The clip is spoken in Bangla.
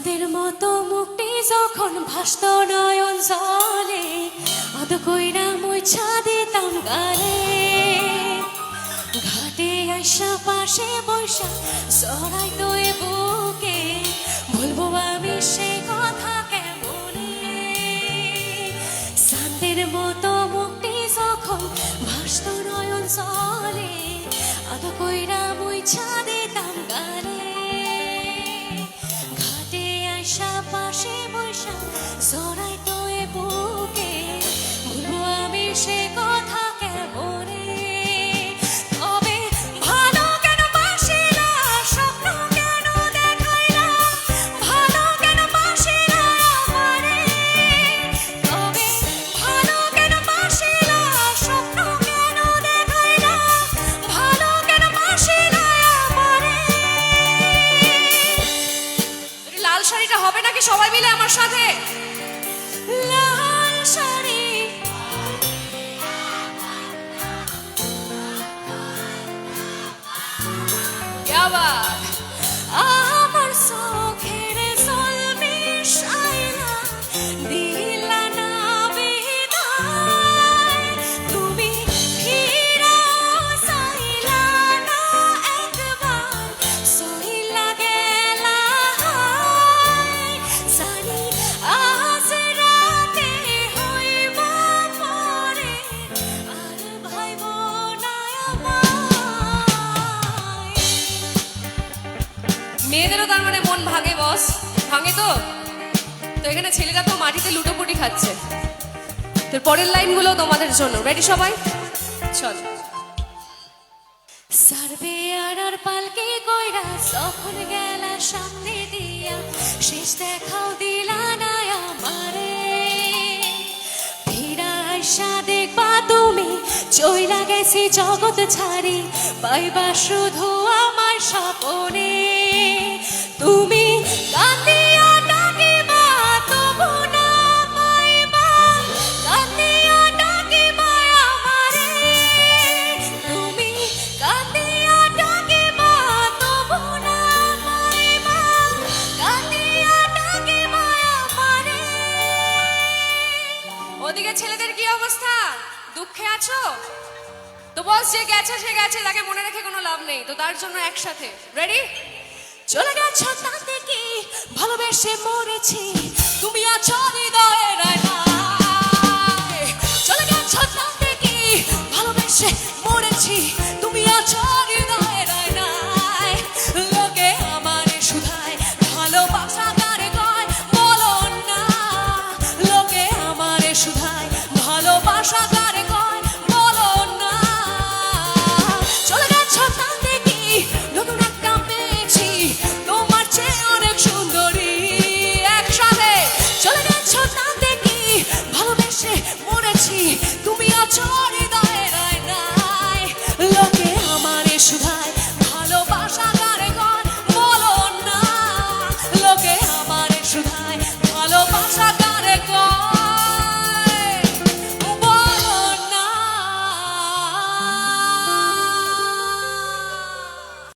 চাঁদের মতো মুক্তি যখন ভাসত নয়ন জলে অত কইরা মুছা দিতাম গালে ঘাটে আইসা পাশে বৈশা জড়াইতো এ বুকে বলবো আমি সে কথা কেমনে চাঁদের মতো মুক্তি যখন ভাসত নয়ন জলে অত কইরা মুছা দিতাম গালে পাশে বৈশা জড়াইতো এ বুকে বলবো আমি সে কথা কেমনে তবে ভালো কেন বাসিলা স্বপ্ন কেন দেখাইলা ভালো কেন বাসিলা আমারে তবে ভালো কেন বাসিলা স্বপ্ন কেন দেখাইলা ভালো কেন বাসিলা আমারে লাল শাড়িটা হবে নাকি সবাই মিলে আমার সাথে লাল শাড়ি क्या बात আমার চোখের জল মিশাইলা দিলা না বিদায় তুমি ফিরাও চাইলা না একবার সইলা গেলা জানি আজ রাতে হইব পরে আর ভাইব না আমায় মেয়েদেরও তার মানে মন ভাঙে বস ভাঙে তো এখানে ছেলেরা তো মাটিতে লুটোপুটি খাচ্ছে তোর পরের লাইনগুলো তোমাদের জন্য রেডি সবাই চল সার্ভে আর পালকে কইরা যখন গেলা সামনে দিয়া শেষ দেখাও দিলা না আমারে ফিরা আইসা দেখবা তুমি চইলা গেছি জগৎ ছাড়ি পাইবা শুধু আমার স্বপনে তুমি কান্দিয়া ডাকিবা তবু না পাইবা কান্দিয়া ডাকিবা আমারে তুমি কান্দিয়া ডাকিবা তবু না পাইবা কান্দিয়া ডাকিবা আমারে ওদিকে ছেলেদের কি অবস্থা দুঃখে আছো তো বস যে গেছে সে গেছে তাকে মনে রেখে কোনো লাভ নেই তো তার জন্য একসাথে রেডি চলে গেছো তাতে কি ভালোবেসে মরেছি তুমি আছো হৃদয়ের আয়নায় চলে গেছো তাতে কি ভালোবেসে মরেছি তুমি আছো হৃদয়ের আয়নায় লোকে আমারে শুধায় ভালোবাসা কারে কয় বলো না লোকে আমারে শুধায় ভালোবাসা কারে কয় বলো না চলে গেছো তাতে কি নতুন একটা পেয়েছি তোমার চেয়ে অনেক সুন্দরী একসাথে চলে গেছো তাতে কি ভালোবেসে মরেছি তুমি আছো